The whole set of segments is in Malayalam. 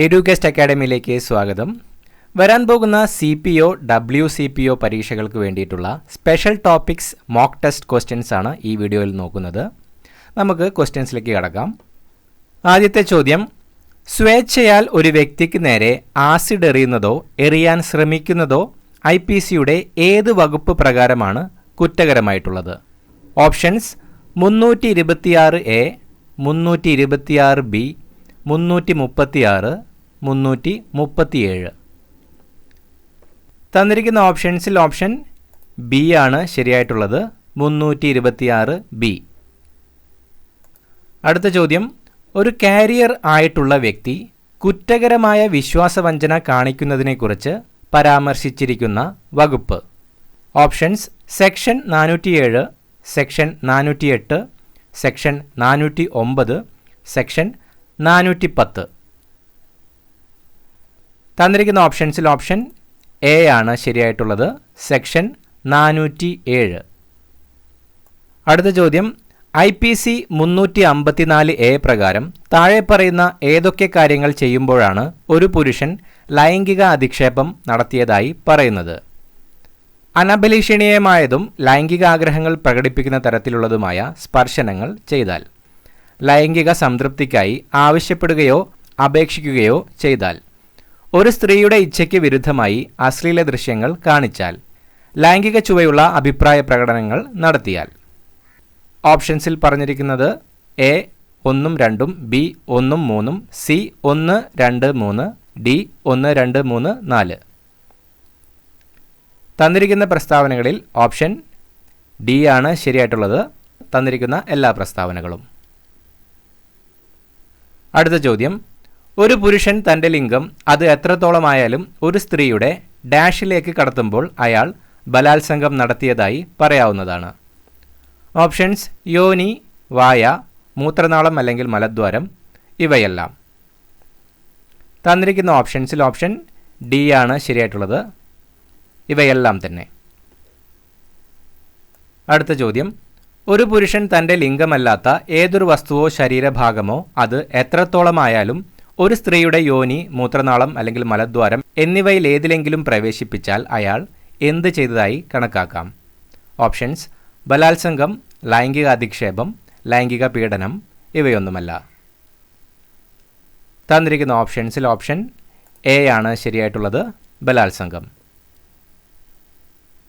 എഡ്യൂകസ്റ്റ് അക്കാഡമിയിലേക്ക് സ്വാഗതം. വരാൻ പോകുന്ന CPO, WCPO പരീക്ഷകൾക്ക് വേണ്ടിയിട്ടുള്ള special topics mock test questions ആണ് ഈ വീഡിയോയിൽ നോക്കുന്നത്. നമുക്ക് ക്വസ്റ്റ്യൻസിലേക്ക് കടക്കാം. ആദ്യത്തെ ചോദ്യം, സ്വേച്ഛയാൽ ഒരു വ്യക്തിക്ക് നേരെ ആസിഡ് എറിയുന്നതോ എറിയാൻ ശ്രമിക്കുന്നതോ IPCയുടെ ഏത് വകുപ്പ് പ്രകാരമാണ് കുറ്റകരമായിട്ടുള്ളത്? Options 326A, 326B, 336, 337. തന്നിരിക്കുന്ന ഓപ്ഷൻസിൽ ഓപ്ഷൻ ബി ആണ് ശരിയായിട്ടുള്ളത്, 326B. അടുത്ത ചോദ്യം, ഒരു കാരിയർ ആയിട്ടുള്ള വ്യക്തി കുറ്റകരമായ വിശ്വാസവഞ്ചന കാണിക്കുന്നതിനെക്കുറിച്ച് പരാമർശിച്ചിരിക്കുന്ന വകുപ്പ്? Options section 407, section 408, section 409, section 410. തന്നിരിക്കുന്ന ഓപ്ഷൻസിൽ ഓപ്ഷൻ എ ആണ് ശരിയായിട്ടുള്ളത്, സെക്ഷൻ 407. അടുത്ത ചോദ്യം, IPC 354A പ്രകാരം താഴെ പറയുന്ന ഏതൊക്കെ കാര്യങ്ങൾ ചെയ്യുമ്പോഴാണ് ഒരു പുരുഷൻ ലൈംഗിക അധിക്ഷേപം നടത്തിയതായി പറയുന്നത്? അനഭിലഷണീയമായതും ലൈംഗികാഗ്രഹങ്ങൾ പ്രകടിപ്പിക്കുന്ന തരത്തിലുള്ളതുമായ സ്പർശനങ്ങൾ ചെയ്താൽ, ലൈംഗിക സംതൃപ്തിക്കായി ആവശ്യപ്പെടുകയോ അപേക്ഷിക്കുകയോ ചെയ്താൽ, ഒരു സ്ത്രീയുടെ ഇച്ഛയ്ക്ക് വിരുദ്ധമായി അശ്ലീല ദൃശ്യങ്ങൾ കാണിച്ചാൽ, ലൈംഗിക ചുവയുള്ള അഭിപ്രായ പ്രകടനങ്ങൾ നടത്തിയാൽ. ഓപ്ഷൻസിൽ പറഞ്ഞിരിക്കുന്നത് A 1, 2, B 1, 3, C 1, 2, 3, D 1, 2, 3, 4. തന്നിരിക്കുന്ന പ്രസ്താവനകളിൽ ഓപ്ഷൻ ഡി ആണ് ശരിയായിട്ടുള്ളത്, തന്നിരിക്കുന്ന എല്ലാ പ്രസ്താവനകളും. അടുത്ത ചോദ്യം, ഒരു പുരുഷൻ തൻ്റെ ലിംഗം അത് എത്രത്തോളമായാലും ഒരു സ്ത്രീയുടെ ഡാഷിലേക്ക് കടത്തുമ്പോൾ അയാൾ ബലാത്സംഗം നടത്തിയതായി പറയാവുന്നതാണ്? ഓപ്ഷൻസ് യോനി, വായ, മൂത്രനാളം അല്ലെങ്കിൽ മലദ്വാരം, ഇവയെല്ലാം. തന്നിരിക്കുന്ന ഓപ്ഷൻസിൽ ഓപ്ഷൻ ഡി ആണ് ശരിയായിട്ടുള്ളത്, ഇവയെല്ലാം തന്നെ. അടുത്ത ചോദ്യം, ഒരു പുരുഷൻ തൻ്റെ ലിംഗമല്ലാത്ത ഏതൊരു വസ്തുവോ ശരീരഭാഗമോ അത് എത്രത്തോളമായാലും ഒരു സ്ത്രീയുടെ യോനി, മൂത്രനാളം അല്ലെങ്കിൽ മലദ്വാരം എന്നിവയിൽ ഏതിലെങ്കിലും പ്രവേശിപ്പിച്ചാൽ അയാൾ എന്ത് ചെയ്തതായി കണക്കാക്കാം? ഓപ്ഷൻസ് ബലാത്സംഗം, ലൈംഗിക അധിക്ഷേപം, ലൈംഗിക പീഡനം, ഇവയൊന്നുമല്ല. തന്നിരിക്കുന്ന ഓപ്ഷൻസിൽ ഓപ്ഷൻ എ ആണ് ശരിയായിട്ടുള്ളത്, ബലാത്സംഗം.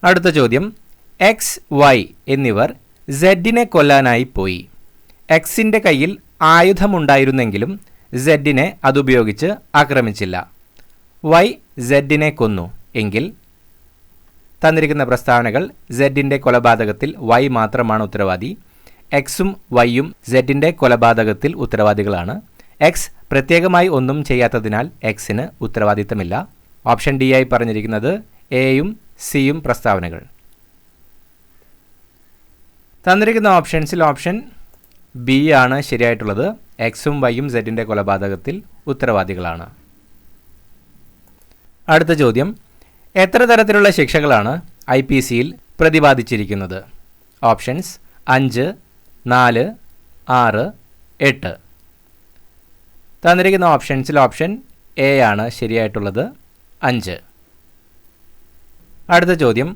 അടുത്ത ചോദ്യം, X, Y എന്നിവർ Z-നെ കൊല്ലാനായി പോയി. Xൻ്റെ കയ്യിൽ ആയുധമുണ്ടായിരുന്നെങ്കിലും Z-നെ അതുപയോഗിച്ച് ആക്രമിച്ചില്ല. Y Z-നെ കൊന്നു എങ്കിൽ തന്നിരിക്കുന്ന പ്രസ്താവനകൾ Z-ൻ്റെ കൊലപാതകത്തിൽ Y മാത്രമാണ് ഉത്തരവാദി. Xും Yയും Z-ൻ്റെ കൊലപാതകത്തിൽ ഉത്തരവാദികളാണ്. X പ്രത്യേകമായി ഒന്നും ചെയ്യാത്തതിനാൽ Xന് ഉത്തരവാദിത്തമില്ല. ഓപ്ഷൻ ഡി ആയി പറഞ്ഞിരിക്കുന്നത് എയും സിയും പ്രസ്താവനകൾ. തന്നിരിക്കുന്ന ഓപ്ഷൻസിൽ ഓപ്ഷൻ ബി ആണ് ശരിയായിട്ടുള്ളത്, Xും Yയും Z-ൻ്റെ കൊലപാതകത്തിൽ ഉത്തരവാദികളാണ്. അടുത്ത ചോദ്യം, എത്ര തരത്തിലുള്ള ശിക്ഷകളാണ് IPCയിൽ പ്രതിപാദിച്ചിരിക്കുന്നത്? ഓപ്ഷൻസ് 5, 4, 6, 8. തന്നിരിക്കുന്ന ഓപ്ഷൻസിൽ ഓപ്ഷൻ എ ആണ് ശരിയായിട്ടുള്ളത്, 5. അടുത്ത ചോദ്യം,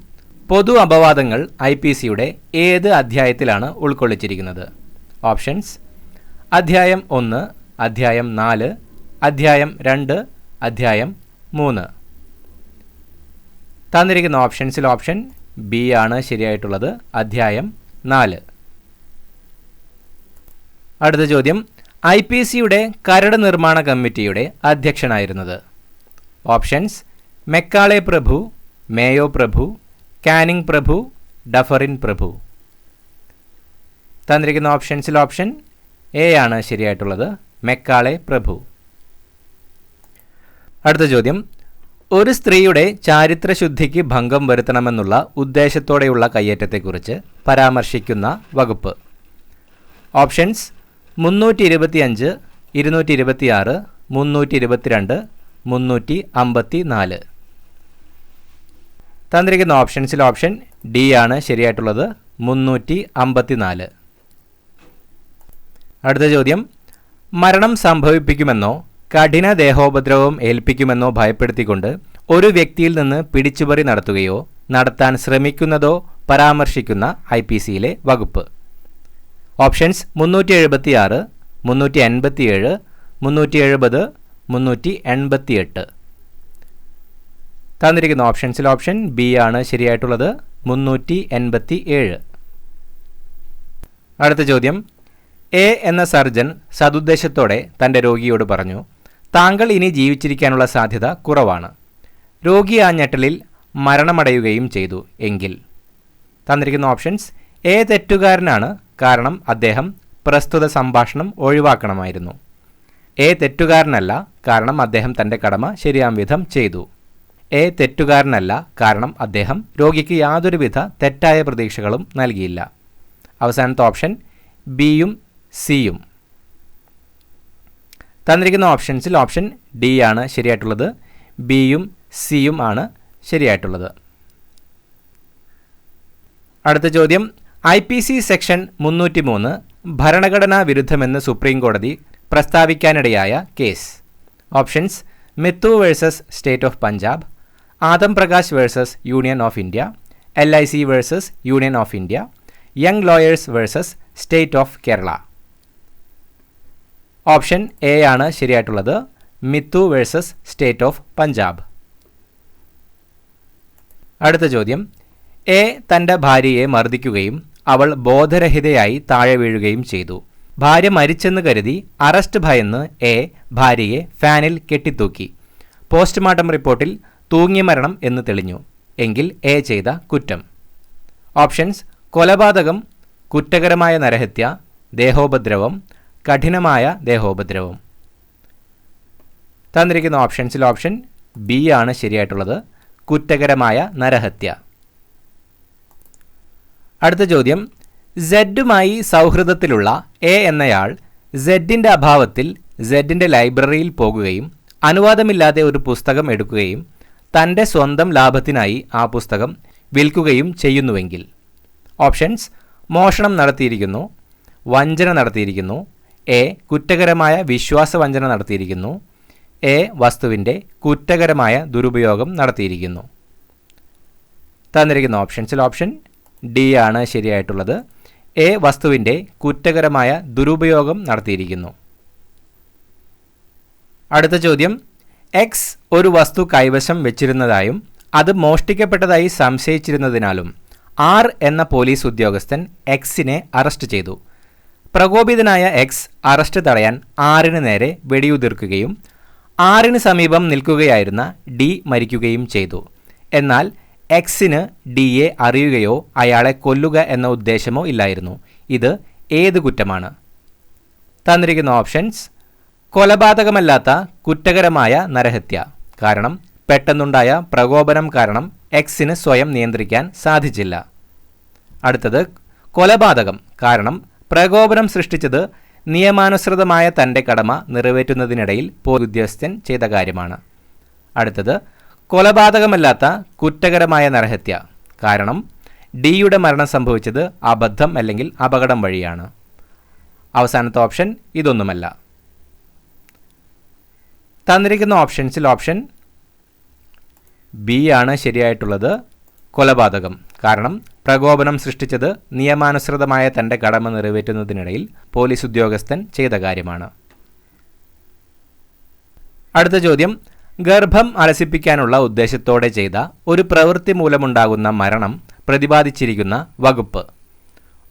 പൊതു അപവാദങ്ങൾ IPCയുടെ ഏത് അധ്യായത്തിലാണ് ഉൾക്കൊള്ളിച്ചിരിക്കുന്നത്? ഓപ്ഷൻസ് അധ്യായം 1, അധ്യായം 4, അധ്യായം 2, അധ്യായം 3. തന്നിരിക്കുന്ന ഓപ്ഷൻസിൽ ഓപ്ഷൻ ബി ആണ് ശരിയായിട്ടുള്ളത്, അധ്യായം 4. അടുത്ത ചോദ്യം, IPCയുടെ കരട് നിർമ്മാണ കമ്മിറ്റിയുടെ അധ്യക്ഷനായിരുന്നത്? ഓപ്ഷൻസ് മെക്കാളെ പ്രഭു, മേയോ പ്രഭു, കാനിങ് പ്രഭു, ഡഫറിൻ പ്രഭു. തന്നിരിക്കുന്ന ഓപ്ഷൻസിൽ ഓപ്ഷൻ എ ആണ് ശരിയായിട്ടുള്ളത്, മെക്കാളെ പ്രഭു. അടുത്ത ചോദ്യം, ഒരു സ്ത്രീയുടെ ചാരിത്രശുദ്ധിക്ക് ഭംഗം വരുത്തണമെന്നുള്ള ഉദ്ദേശത്തോടെയുള്ള കയ്യേറ്റത്തെക്കുറിച്ച് പരാമർശിക്കുന്ന വകുപ്പ്? ഓപ്ഷൻസ് 325, 226, 322, 354. തന്നിരിക്കുന്ന ഓപ്ഷൻസിൽ ഓപ്ഷൻ ഡി ആണ് ശരിയായിട്ടുള്ളത്, 354. അടുത്ത ചോദ്യം, മരണം സംഭവിപ്പിക്കുമെന്നോ കഠിന ദേഹോപദ്രവം ഏൽപ്പിക്കുമെന്നോ ഭയപ്പെടുത്തിക്കൊണ്ട് ഒരു വ്യക്തിയിൽ നിന്ന് പിടിച്ചുപറി നടത്തുകയോ നടത്താൻ ശ്രമിക്കുന്നതോ പരാമർശിക്കുന്ന IPCയിലെ വകുപ്പ്. ഓപ്ഷൻസ് 376, 387, 370, 388. തന്നിരിക്കുന്ന ഓപ്ഷൻസിൽ ഓപ്ഷൻ ബി ആണ് ശരിയായിട്ടുള്ളത്, 387. അടുത്ത ചോദ്യം. എ എന്ന സർജൻ സതുദ്ദേശത്തോടെ തൻ്റെ രോഗിയോട് പറഞ്ഞു, താങ്കൾ ഇനി ജീവിച്ചിരിക്കാനുള്ള സാധ്യത കുറവാണ്. രോഗി ആ ഞെട്ടലിൽ മരണമടയുകയും ചെയ്തു എങ്കിൽ. തന്നിരിക്കുന്ന ഓപ്ഷൻസ്. എ തെറ്റുകാരനാണ്, കാരണം അദ്ദേഹം പ്രസ്തുത സംഭാഷണം ഒഴിവാക്കണമായിരുന്നു. എ തെറ്റുകാരനല്ല, കാരണം അദ്ദേഹം തൻ്റെ കടമ ശരിയാം വിധം ചെയ്തു. എ തെറ്റുകാരനല്ല, കാരണം അദ്ദേഹം രോഗിക്ക് യാതൊരുവിധ തെറ്റായ പ്രതീക്ഷകളും നൽകിയില്ല. അവസാനത്തെ ഓപ്ഷൻ ബിയും സിയും. തന്നിരിക്കുന്ന ഓപ്ഷൻസിൽ ഓപ്ഷൻ ഡി ആണ് ശരിയായിട്ടുള്ളത്, ബിയും സിയും ആണ് ശരിയായിട്ടുള്ളത്. അടുത്ത ചോദ്യം. IPC സെക്ഷൻ 303 ഭരണഘടനാ വിരുദ്ധമെന്ന് സുപ്രീം കോടതി പ്രസ്താവിക്കാനിടയായ കേസ്. Options. Mithu versus state of Punjab, Adam Prakash versus union of India, LIC versus union of India, young lawyers versus state of Kerala. Option A ആണ് ശരിയായിട്ടുള്ളത്, Mithu versus state of Punjab. അടുത്ത ചോദ്യം. എ തൻ്റെ ഭാര്യയെ മർദ്ദിക്കുകയും അവൾ ബോധരഹിതയായി താഴെ വീഴുകയും ചെയ്തു. ഭാര്യ മരിച്ചെന്ന് കരുതി അറസ്റ്റ് ഭയന്ന് എ ഭാര്യയെ ഫാനിൽ കെട്ടിത്തൂക്കി. പോസ്റ്റ്മോർട്ടം റിപ്പോർട്ടിൽ തൂങ്ങിയ മരണം എന്ന് തെളിഞ്ഞു എങ്കിൽ എ ചെയ്ത കുറ്റം. ഓപ്ഷൻസ്. കൊലപാതകം, കുറ്റകരമായ നരഹത്യ, ദേഹോപദ്രവം, കഠിനമായ ദേഹോപദ്രവം. തന്നിരിക്കുന്ന ഓപ്ഷൻസിൽ ഓപ്ഷൻ ബി ആണ് ശരിയായിട്ടുള്ളത്, കുറ്റകരമായ നരഹത്യ. അടുത്ത ചോദ്യം. സെഡുമായി സൗഹൃദത്തിലുള്ള എ എന്നയാൾ സെഡിൻ്റെ അഭാവത്തിൽ സെഡിൻ്റെ ലൈബ്രറിയിൽ പോകുകയും അനുവാദമില്ലാതെ ഒരു പുസ്തകം എടുക്കുകയും തൻ്റെ സ്വന്തം ലാഭത്തിനായി ആ പുസ്തകം വിൽക്കുകയും ചെയ്യുന്നുവെങ്കിൽ. ഓപ്ഷൻസ്. മോഷണം നടത്തിയിരിക്കുന്നു, വഞ്ചന നടത്തിയിരിക്കുന്നു, എ കുറ്റകരമായ വിശ്വാസവഞ്ചന നടത്തിയിരിക്കുന്നു, എ വസ്തുവിൻ്റെ കുറ്റകരമായ ദുരുപയോഗം നടത്തിയിരിക്കുന്നു. തന്നിരിക്കുന്ന ഓപ്ഷൻസിൽ ഓപ്ഷൻ ഡി ആണ് ശരിയായിട്ടുള്ളത്, എ വസ്തുവിൻ്റെ കുറ്റകരമായ ദുരുപയോഗം നടത്തിയിരിക്കുന്നു. അടുത്ത ചോദ്യം. എക്സ് ഒരു വസ്തു കൈവശം വെച്ചിരുന്നതായും അത് മോഷ്ടിക്കപ്പെട്ടതായി സംശയിച്ചിരുന്നതിനാലും ആർ എന്ന പോലീസ് ഉദ്യോഗസ്ഥൻ എക്സിനെ അറസ്റ്റ് ചെയ്തു. പ്രകോപിതനായ എക്സ് അറസ്റ്റ് തടയാൻ ആറിന് നേരെ വെടിയുതിർക്കുകയും ആറിന് സമീപം നിൽക്കുകയായിരുന്ന ഡി മരിക്കുകയും ചെയ്തു. എന്നാൽ എക്സിന് ഡിയെ അറിയുകയോ അയാളെ കൊല്ലുക എന്ന ഉദ്ദേശമോ ഇല്ലായിരുന്നു. ഇത് ഏത് കുറ്റമാണ്? തന്നിരിക്കുന്ന ഓപ്ഷൻസ്. കൊലപാതകമല്ലാത്ത കുറ്റകരമായ നരഹത്യ, കാരണം പെട്ടെന്നുണ്ടായ പ്രകോപനം കാരണം എക്സിന് സ്വയം നിയന്ത്രിക്കാൻ സാധിച്ചില്ല. അടുത്തത് കൊലപാതകം, കാരണം പ്രകോപനം സൃഷ്ടിച്ചത് നിയമാനുസൃതമായ തൻ്റെ കടമ നിറവേറ്റുന്നതിനിടയിൽ പോലീസ് ഉദ്യോഗസ്ഥൻ ചെയ്ത കാര്യമാണ്. അടുത്തത് കൊലപാതകമല്ലാത്ത കുറ്റകരമായ നരഹത്യ, കാരണം ഡിയുടെ മരണം സംഭവിച്ചത് അബദ്ധം അല്ലെങ്കിൽ അപകടം വഴിയാണ്. അവസാനത്തെ ഓപ്ഷൻ ഇതൊന്നുമല്ല. തന്നിരിക്കുന്ന ഓപ്ഷൻസിൽ ഓപ്ഷൻ ബി ആണ് ശരിയായിട്ടുള്ളത്, കൊലപാതകം, കാരണം പ്രകോപനം സൃഷ്ടിച്ചത് നിയമാനുസൃതമായ തൻ്റെ കടമ നിറവേറ്റുന്നതിനിടയിൽ പോലീസ് ഉദ്യോഗസ്ഥൻ ചെയ്ത കാര്യമാണ്. അടുത്ത ചോദ്യം. ഗർഭം അലസിപ്പിക്കാനുള്ള ഉദ്ദേശത്തോടെ ചെയ്ത ഒരു പ്രവൃത്തി മൂലമുണ്ടാകുന്ന മരണം പ്രതിപാദിച്ചിരിക്കുന്ന വകുപ്പ്.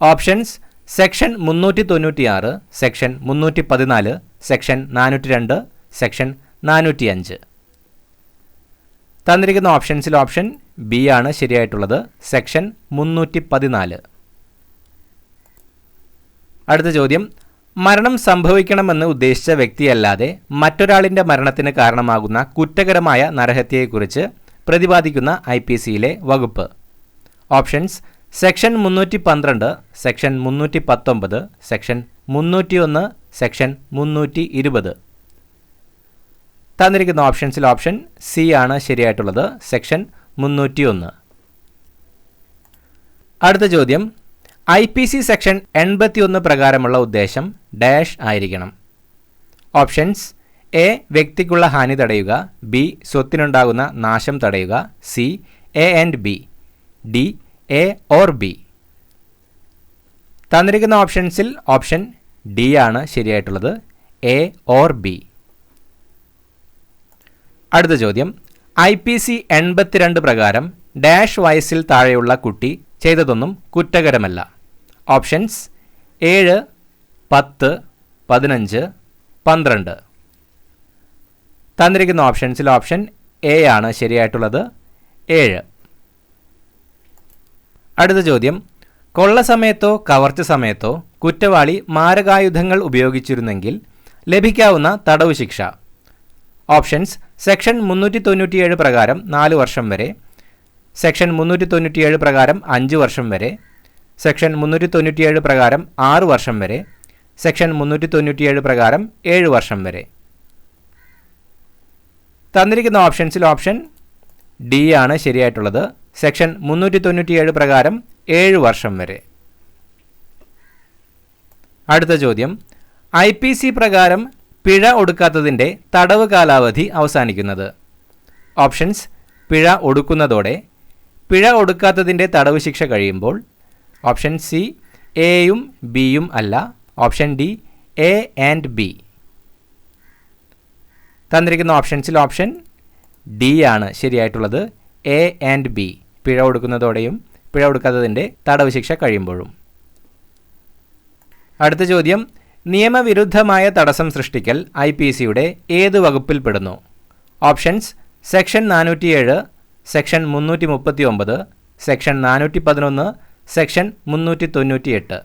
Options. Section 396, section 314, section 402, section 405. തന്നിരിക്കുന്ന ഓപ്ഷൻസിൽ ഓപ്ഷൻ ബി ആണ് ശരിയായിട്ടുള്ളത്, സെക്ഷൻ 314. അടുത്ത ചോദ്യം. മരണം സംഭവിക്കണമെന്ന് ഉദ്ദേശിച്ച വ്യക്തിയല്ലാതെ മറ്റൊരാളിൻ്റെ മരണത്തിന് കാരണമാകുന്ന കുറ്റകരമായ നരഹത്യയെക്കുറിച്ച് പ്രതിപാദിക്കുന്ന IPCയിലെ വകുപ്പ്. Options. Section 312, section 319, section 301, section 320. തന്നിരിക്കുന്ന ഓപ്ഷൻസിൽ ഓപ്ഷൻ സി ആണ് ശരിയായിട്ടുള്ളത്, സെക്ഷൻ 301. അടുത്ത ചോദ്യം. IPC സെക്ഷൻ 81 പ്രകാരമുള്ള ഉദ്ദേശം ഡാഷ് ആയിരിക്കണം. ഓപ്ഷൻസ്. എ വ്യക്തിക്കുള്ള ഹാനി തടയുക, ബി സ്വത്തിനുണ്ടാകുന്ന നാശം തടയുക, C A and B, D A or B. തന്നിരിക്കുന്ന ഓപ്ഷൻസിൽ ഓപ്ഷൻ ഡി ആണ് ശരിയായിട്ടുള്ളത്, എ ഓർ ബി. അടുത്ത ചോദ്യം, IPC 82 പ്രകാരം ഡാഷ് വയസ്സിൽ താഴെയുള്ള കുട്ടി ചെയ്തതൊന്നും കുറ്റകരമല്ല. ഓപ്ഷൻസ് 7, 10, 15, 12. തന്നിരിക്കുന്ന ഓപ്ഷൻസിൽ ഓപ്ഷൻ എ ആണ് ശരിയായിട്ടുള്ളത്, 7. അടുത്ത ചോദ്യം, കൊള്ള സമയത്തോ കവർച്ച സമയത്തോ കുറ്റവാളി മാരകായുധങ്ങൾ ഉപയോഗിച്ചിരുന്നെങ്കിൽ ലഭിക്കാവുന്ന തടവ് ശിക്ഷ. ഓപ്ഷൻസ് സെക്ഷൻ 397 പ്രകാരം 4 വർഷം വരെ, സെക്ഷൻ 397 പ്രകാരം 5 വർഷം വരെ, സെക്ഷൻ 397 പ്രകാരം 6 വർഷം വരെ, സെക്ഷൻ 397 പ്രകാരം 7 വർഷം വരെ. തന്നിരിക്കുന്ന ഓപ്ഷൻസിൽ ഓപ്ഷൻ ഡി ആണ് ശരിയായിട്ടുള്ളത്, സെക്ഷൻ 397 പ്രകാരം 7 വർഷം വരെ. അടുത്ത ചോദ്യം, IPC പ്രകാരം പിഴ ഒടുക്കാത്തതിൻ്റെ തടവ് കാലാവധി അവസാനിക്കുന്നത്. ഓപ്ഷൻസ് പിഴ ഒടുക്കുന്നതോടെ, പിഴ ഒടുക്കാത്തതിൻ്റെ തടവ് ശിക്ഷ കഴിയുമ്പോൾ, ഓപ്ഷൻ സി എയും ബിയും അല്ല, option D A and B. തന്നിരിക്കുന്ന ഓപ്ഷൻസിൽ ഓപ്ഷൻ ഡി ആണ് ശരിയായിട്ടുള്ളത്, എ ആൻഡ് ബി, പിഴ ഒടുക്കുന്നതോടെയും പിഴ ഒടുക്കാത്തതിൻ്റെ തടവ് ശിക്ഷ കഴിയുമ്പോഴും. അടുത്ത ചോദ്യം, നിയമവിരുദ്ധമായ തടസ്സം സൃഷ്ടിക്കൽ IPCയുടെ ഏത് വകുപ്പിൽപ്പെടുന്നു? Options section 407, section 339, section 411, section 398.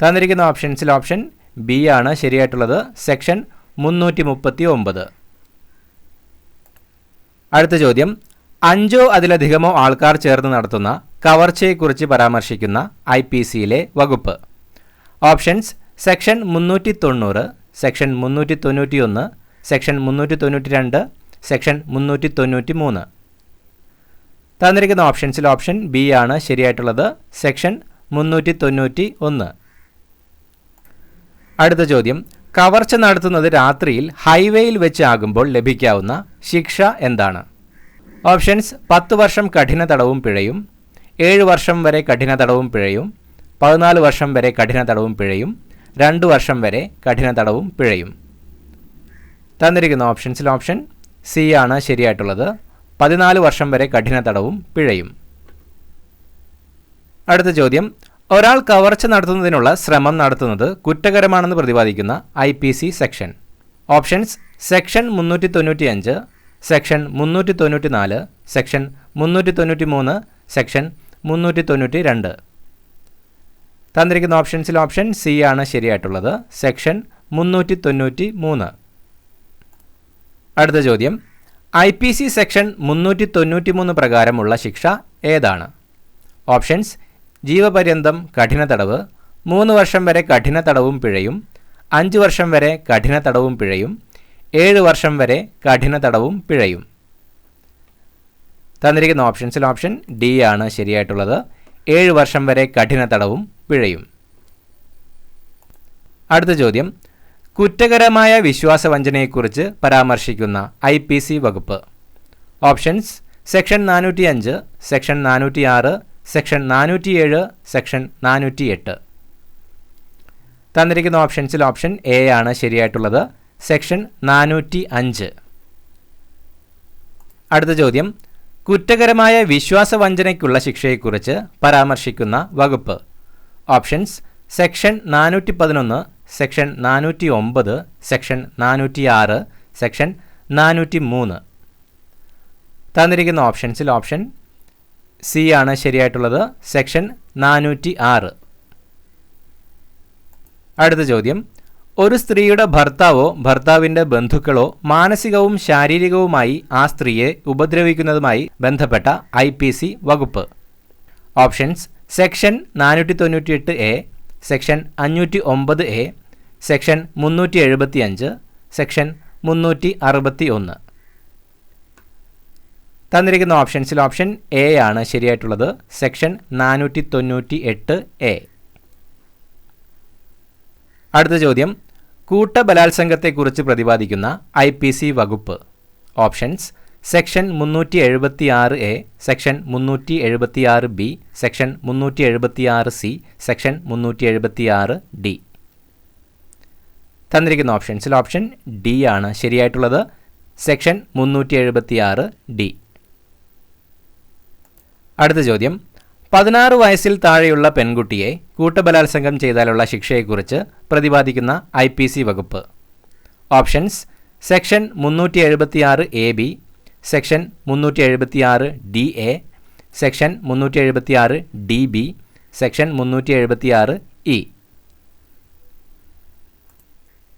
തന്നിരിക്കുന്ന ഓപ്ഷൻസിൽ ഓപ്ഷൻ ബി ആണ് ശരിയായിട്ടുള്ളത്, സെക്ഷൻ 339. അടുത്ത ചോദ്യം, 5 അതിലധികമോ ആൾക്കാർ ചേർന്ന് നടത്തുന്ന കവർച്ചയെക്കുറിച്ച് പരാമർശിക്കുന്ന IPCയിലെ വകുപ്പ്. Options section 390, section 391, section 392, section 393. തന്നിരിക്കുന്ന ഓപ്ഷൻസിൽ ഓപ്ഷൻ ബി ആണ് ശരിയായിട്ടുള്ളത്, സെക്ഷൻ 391. അടുത്ത ചോദ്യം, കവർച്ച നടത്തുന്നത് രാത്രിയിൽ ഹൈവേയിൽ വെച്ചാകുമ്പോൾ ലഭിക്കാവുന്ന ശിക്ഷ എന്താണ്? ഓപ്ഷൻസ് 10 വർഷം കഠിന തടവും പിഴയും, 7 വർഷം വരെ കഠിന തടവും പിഴയും, 14 വർഷം വരെ കഠിന തടവും പിഴയും, 2 വർഷം വരെ കഠിന തടവും പിഴയും. തന്നിരിക്കുന്ന ഓപ്ഷൻസിൽ ഓപ്ഷൻ സി ആണ് ശരിയായിട്ടുള്ളത്, 14 വർഷം വരെ കഠിന തടവും പിഴയും. അടുത്ത ചോദ്യം, ഒരാൾ കവർച്ച നടത്തുന്നതിനുള്ള ശ്രമം നടത്തുന്നത് കുറ്റകരമാണെന്ന് പ്രതിപാദിക്കുന്ന IPC section. Options section 395, section 394, section 393, section 392. തന്നിരിക്കുന്ന ഓപ്ഷൻസിൽ ഓപ്ഷൻ സി ആണ് ശരിയായിട്ടുള്ളത്, സെക്ഷൻ 393. അടുത്ത ചോദ്യം, IPC സെക്ഷൻ 393 പ്രകാരമുള്ള ശിക്ഷ ഏതാണ്? ഓപ്ഷൻസ് ജീവപര്യന്തം കഠിന തടവ്, 3 വർഷം വരെ കഠിന തടവും പിഴയും, 5 വർഷം വരെ കഠിന തടവും പിഴയും, 7 വർഷം വരെ കഠിന തടവും പിഴയും. തന്നിരിക്കുന്ന ഓപ്ഷൻസിൽ ഓപ്ഷൻ ഡി ആണ് ശരിയായിട്ടുള്ളത്, 7 വർഷം വരെ കഠിന തടവും പിഴയും. അടുത്ത ചോദ്യം, കുറ്റകരമായ വിശ്വാസവഞ്ചനയെക്കുറിച്ച് പരാമർശിക്കുന്ന IPC വകുപ്പ്. Options section 405, section 406, section 407, section 408. തന്നിരിക്കുന്ന ഓപ്ഷൻസിൽ ഓപ്ഷൻ എ ആണ് ശരിയായിട്ടുള്ളത്, സെക്ഷൻ 405. അടുത്ത ചോദ്യം, കുറ്റകരമായ വിശ്വാസവഞ്ചനയ്ക്കുള്ള ശിക്ഷയെക്കുറിച്ച് പരാമർശിക്കുന്ന വകുപ്പ്. Options section 411, section 409, section 406, section 403. തന്നിരിക്കുന്ന ഓപ്ഷൻസിൽ ഓപ്ഷൻ സി ആണ് ശരിയായിട്ടുള്ളത്, സെക്ഷൻ 406. അടുത്ത ചോദ്യം, ഒരു സ്ത്രീയുടെ ഭർത്താവോ ഭർത്താവിൻ്റെ ബന്ധുക്കളോ മാനസികവും ശാരീരികവുമായി ആ സ്ത്രീയെ ഉപദ്രവിക്കുന്നതുമായി ബന്ധപ്പെട്ട IPC വകുപ്പ്. Options section 498A, section 509A, section 375, section 361. തന്നിരിക്കുന്ന ഓപ്ഷൻസിൽ ഓപ്ഷൻ എ ആണ് ശരിയായിട്ടുള്ളത്, സെക്ഷൻ 498A. അടുത്ത ചോദ്യം, കൂട്ടബലാത്സംഗത്തെക്കുറിച്ച് പ്രതിപാദിക്കുന്ന IPC വകുപ്പ്? Options: section 376A, section 376B, section 376C, section 376D. തന്നിരിക്കുന്ന ഓപ്ഷൻസിൽ ഓപ്ഷൻ ഡി ആണ് ശരിയായിട്ടുള്ളത്. Section 376D. അടുത്ത ചോദ്യം: 16 വയസ്സിൽ താഴെയുള്ള പെൺകുട്ടിയെ കൂട്ടബലാത്സംഗം ചെയ്താലുള്ള ശിക്ഷയെക്കുറിച്ച് പ്രതിപാദിക്കുന്ന IPC വകുപ്പ്? Options: section 376AB, section 376DA, section 376DB, section 376E.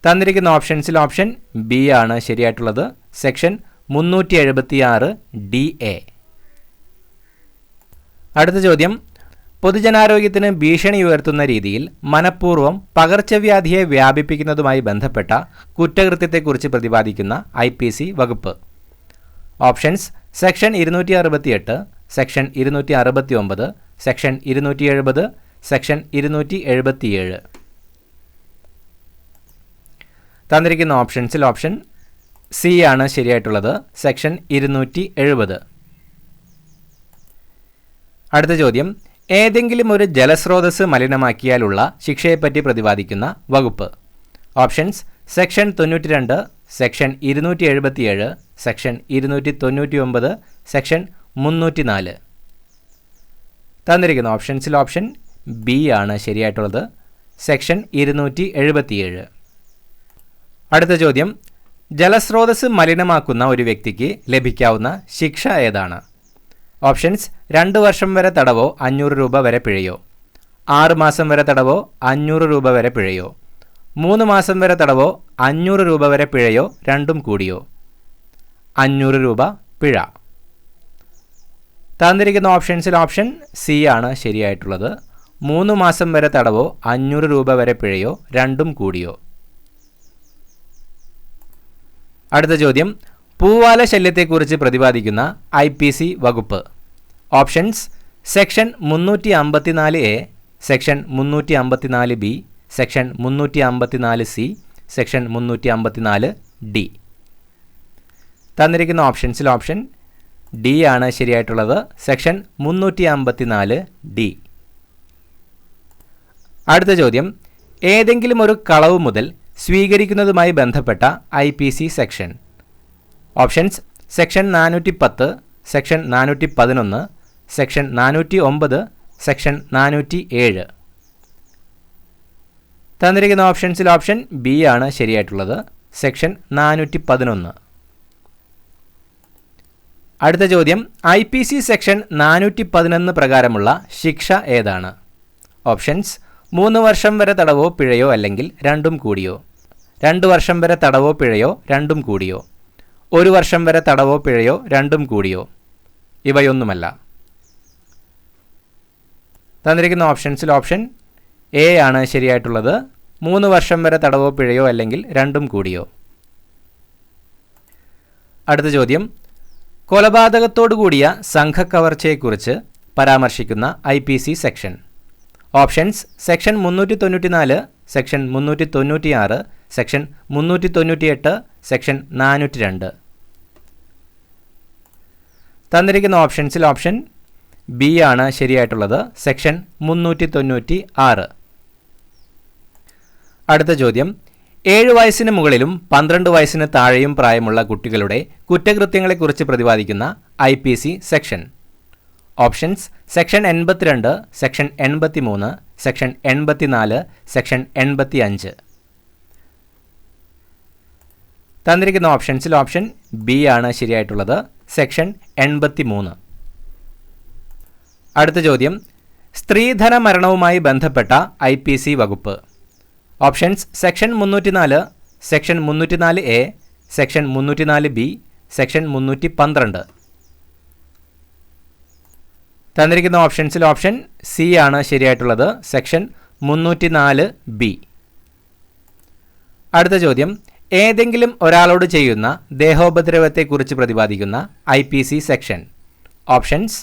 തന്നിരിക്കുന്ന ഓപ്ഷൻസിൽ ഓപ്ഷൻ ബി ആണ് ശരിയായിട്ടുള്ളത്. Section 376DA. അടുത്ത ചോദ്യം: പൊതുജനാരോഗ്യത്തിന് ഭീഷണി ഉയർത്തുന്ന രീതിയിൽ മനഃപൂർവ്വം പകർച്ചവ്യാധിയെ വ്യാപിപ്പിക്കുന്നതുമായി ബന്ധപ്പെട്ട കുറ്റകൃത്യത്തെക്കുറിച്ച് പ്രതിപാദിക്കുന്ന IPC വകുപ്പ്? Options: section 268, section 269, section 270, section 277. തന്നിരിക്കുന്ന ഓപ്ഷൻസിൽ ഓപ്ഷൻ സി ആണ് ശരിയായിട്ടുള്ളത്. സെക്ഷൻ 270. അടുത്ത ചോദ്യം: ഏതെങ്കിലും ഒരു ജലസ്രോതസ് മലിനമാക്കിയാലുള്ള ശിക്ഷയെപ്പറ്റി പ്രതിപാദിക്കുന്ന വകുപ്പ്? Options: section 92, section 277, section 299, section 304. തന്നിരിക്കുന്ന ഓപ്ഷൻസിൽ ഓപ്ഷൻ ബി ആണ് ശരിയായിട്ടുള്ളത്. സെക്ഷൻ 277. അടുത്ത ചോദ്യം: ജലസ്രോതസ് മലിനമാക്കുന്ന ഒരു വ്യക്തിക്ക് ലഭിക്കാവുന്ന ശിക്ഷ ഏതാണ്? ഓപ്ഷൻസ്: 2 വർഷം വരെ തടവോ 500 രൂപ വരെ പിഴയോ, 6 മാസം വരെ തടവോ 500 രൂപ വരെ പിഴയോ, 3 മാസം വരെ തടവോ 500 രൂപ വരെ പിഴയോ, രണ്ടും കൂടിയോ? 500 രൂപ പിഴ. തന്നിരിക്കുന്ന ഓപ്ഷൻസിൽ ഓപ്ഷൻ സി ആണ് ശരിയായിട്ടുള്ളത്. 3 മാസം വരെ തടവോ 500 രൂപ വരെ പിഴയോ, രണ്ടും കൂടിയോ? അടുത്ത ചോദ്യം: പൂവാല ശല്യത്തെക്കുറിച്ച് പ്രതിപാദിക്കുന്ന IPC വകുപ്പ്? Options: section 354A, section 354B, section 354C, section 354D. തന്നിരിക്കുന്ന ഓപ്ഷൻസിൽ ഓപ്ഷൻ ഡി ആണ് ശരിയായിട്ടുള്ളത്. Section 354D. അടുത്ത ചോദ്യം: ഏതെങ്കിലും ഒരു കളവ് മുതൽ സ്വീകരിക്കുന്നതുമായി ബന്ധപ്പെട്ട IPC section? Options: section 410, section 411, section 409, section 407. തന്നിരിക്കുന്ന ഓപ്ഷൻസിൽ ഓപ്ഷൻ ബി ആണ് ശരിയായിട്ടുള്ളത്. സെക്ഷൻ 411. അടുത്ത ചോദ്യം: IPC സെക്ഷൻ 411 പ്രകാരമുള്ള ശിക്ഷ ഏതാണ്? ഓപ്ഷൻസ്: 3 വർഷം വരെ തടവോ പിഴയോ അല്ലെങ്കിൽ രണ്ടും കൂടിയോ, 2 വർഷം വരെ തടവോ പിഴയോ, രണ്ടും കൂടിയോ, 1 വർഷം വരെ തടവോ പിഴയോ, രണ്ടും കൂടിയോ, ഇവയൊന്നുമല്ല. തന്നിരിക്കുന്ന ഓപ്ഷൻസിൽ ഓപ്ഷൻ എ ആണ് ശരിയായിട്ടുള്ളത്. 3 വർഷം വരെ തടവോ പിഴയോ അല്ലെങ്കിൽ രണ്ടും കൂടിയോ. അടുത്ത ചോദ്യം: കൊലപാതകത്തോടു കൂടിയ സംഘക്കവർച്ചയെക്കുറിച്ച് പരാമർശിക്കുന്ന IPC section? Options: section 394, section 396, section 398, section 402. തന്നിരിക്കുന്ന ഓപ്ഷൻസിൽ ഓപ്ഷൻ ബി ആണ് ശരിയായിട്ടുള്ളത്. സെക്ഷൻ 396. അടുത്ത ചോദ്യം: 7 വയസ്സിന് മുകളിലും 12 വയസ്സിന് താഴെയും പ്രായമുള്ള കുട്ടികളുടെ കുറ്റകൃത്യങ്ങളെക്കുറിച്ച് പ്രതിപാദിക്കുന്ന IPC section? Options: section 82, section 83, section 84, section 85. തന്നിരിക്കുന്ന ഓപ്ഷൻസിൽ ഓപ്ഷൻ ബി ആണ് ശരിയായിട്ടുള്ളത്. സെക്ഷൻ 83. അടുത്ത ചോദ്യം: സ്ത്രീധന മരണവുമായി ബന്ധപ്പെട്ട IPC വകുപ്പ്? Options: section 304, section 304A, section 304B, section 312. തന്നിരിക്കുന്ന ഓപ്ഷൻസിൽ ഓപ്ഷൻ സി ആണ് ശരിയായിട്ടുള്ളത്. Section 304B. അടുത്ത ചോദ്യം: ഏതെങ്കിലും ഒരാളോട് ചെയ്യുന്ന ദേഹോപദ്രവത്തെക്കുറിച്ച് പ്രതിപാദിക്കുന്ന IPC section? Options: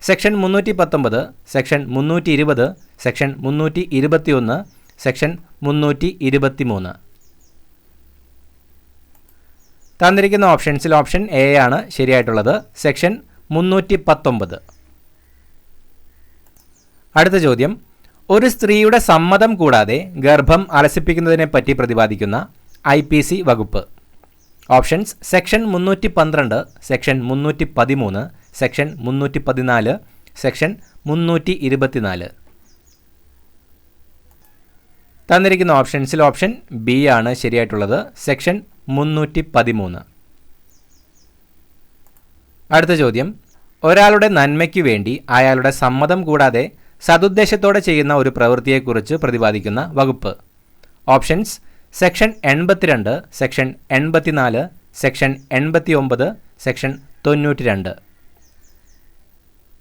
section 319, section 320, section 321, section 323. തന്നിരിക്കുന്ന ഓപ്ഷൻസിൽ ഓപ്ഷൻ എ ആണ് ശരിയായിട്ടുള്ളത്. സെക്ഷൻ 319. അടുത്ത ചോദ്യം, ഒരു സ്ത്രീയുടെ സമ്മതം കൂടാതെ ഗർഭം അലസിപ്പിക്കുന്നതിനെ പറ്റി പ്രതിപാദിക്കുന്ന IPC വകുപ്പ്. Options section 312, section 313, section 314, section 324. തന്നിരിക്കുന്ന ഓപ്ഷൻസിൽ ഓപ്ഷൻ ബി ആണ് ശരിയായിട്ടുള്ളത്. സെക്ഷൻ 313. അടുത്ത ചോദ്യം, ഒരാളുടെ നന്മയ്ക്കു വേണ്ടി അയാളുടെ സമ്മതം കൂടാതെ സതുദ്ദേശത്തോടെ ചെയ്യുന്ന ഒരു പ്രവൃത്തിയെക്കുറിച്ച് പ്രതിപാദിക്കുന്ന വകുപ്പ്. Options section 82, section 84, section 89, section 92.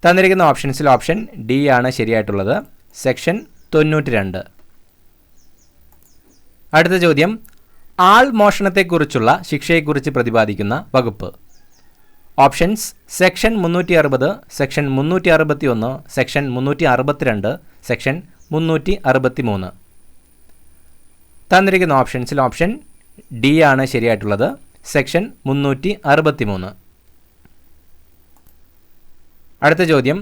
തന്നിരിക്കുന്ന ഓപ്ഷൻസിൽ ഓപ്ഷൻ ഡി ആണ് ശരിയായിട്ടുള്ളത്. സെക്ഷൻ 92. അടുത്ത ചോദ്യം, ആൾ മോഷണത്തെക്കുറിച്ചുള്ള ശിക്ഷയെക്കുറിച്ച് പ്രതിപാദിക്കുന്ന വകുപ്പ്. Options section 360, section 361, section 362, section 363. തന്നിരിക്കുന്ന ഓപ്ഷൻസിൽ ഓപ്ഷൻ ഡി ആണ് ശരിയായിട്ടുള്ളത്. സെക്ഷൻ 363. അടുത്ത ചോദ്യം,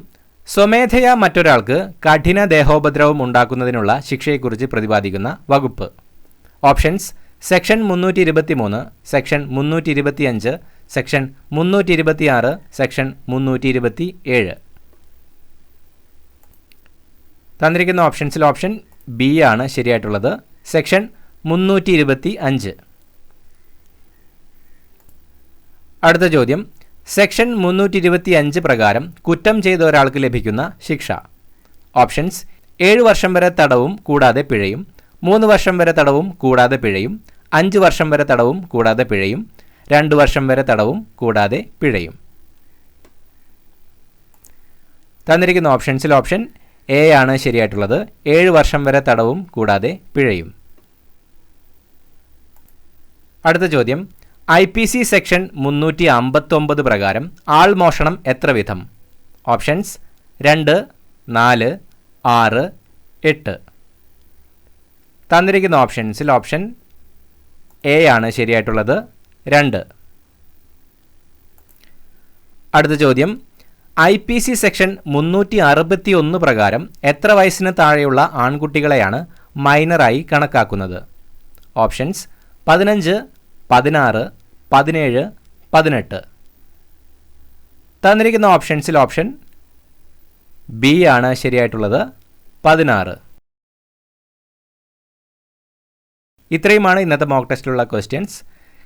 സ്വമേധയാ മറ്റൊരാൾക്ക് കഠിന ദേഹോപദ്രവം ഉണ്ടാക്കുന്നതിനുള്ള ശിക്ഷയെക്കുറിച്ച് പ്രതിപാദിക്കുന്ന വകുപ്പ്. Options section 323, section 325, section 326, section 327. തന്നിരിക്കുന്ന ഓപ്ഷൻസിൽ ഓപ്ഷൻ ബി ആണ് ശരിയായിട്ടുള്ളത്. സെക്ഷൻ 325. അടുത്ത ചോദ്യം, സെക്ഷൻ 325 പ്രകാരം കുറ്റം ചെയ്ത ഒരാൾക്ക് ലഭിക്കുന്ന ശിക്ഷ. ഓപ്ഷൻസ് 7 വർഷം വരെ തടവും കൂടാതെ പിഴയും, 3 വർഷം വരെ തടവും കൂടാതെ പിഴയും, 5 വർഷം വരെ തടവും കൂടാതെ പിഴയും, 2 വർഷം വരെ തടവും കൂടാതെ പിഴയും. തന്നിരിക്കുന്ന ഓപ്ഷൻസിൽ ഓപ്ഷൻ എ ആണ് ശരിയായിട്ടുള്ളത്. 7 വർഷം വരെ തടവും കൂടാതെ പിഴയും. അടുത്ത ചോദ്യം, IPC സെക്ഷൻ 359 പ്രകാരം ആൾ മോഷണം എത്ര വിധം? ഓപ്ഷൻസ് 2, 4, 6, 8. തന്നിരിക്കുന്ന ഓപ്ഷൻസിൽ ഓപ്ഷൻ എ ആണ് ശരിയായിട്ടുള്ളത്. 2. അടുത്ത ചോദ്യം, IPC സെക്ഷൻ 361 പ്രകാരം എത്ര വയസ്സിന് താഴെയുള്ള ആൺകുട്ടികളെയാണ് മൈനറായി കണക്കാക്കുന്നത്? ഓപ്ഷൻസ് 15, 16, 17, 18. തന്നിരിക്കുന്ന ഓപ്ഷൻസിൽ ഓപ്ഷൻ ബി ആണ് ശരിയായിട്ടുള്ളത്. 16. ഇത്രയുമാണ് ഇന്നത്തെ മോക്ക് ടെസ്റ്റിലുള്ള ക്വസ്റ്റ്യൻസ്.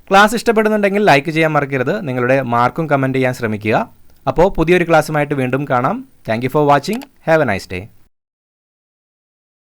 ക്ലാസ് ഇഷ്ടപ്പെടുന്നുണ്ടെങ്കിൽ ലൈക്ക് ചെയ്യാൻ മറക്കരുത്. നിങ്ങളുടെ മാർക്കും കമൻറ്റ് ചെയ്യാൻ ശ്രമിക്കുക. അപ്പോൾ പുതിയൊരു ക്ലാസ്സുമായിട്ട് വീണ്ടും കാണാം. Thank you for watching. Have A nice day.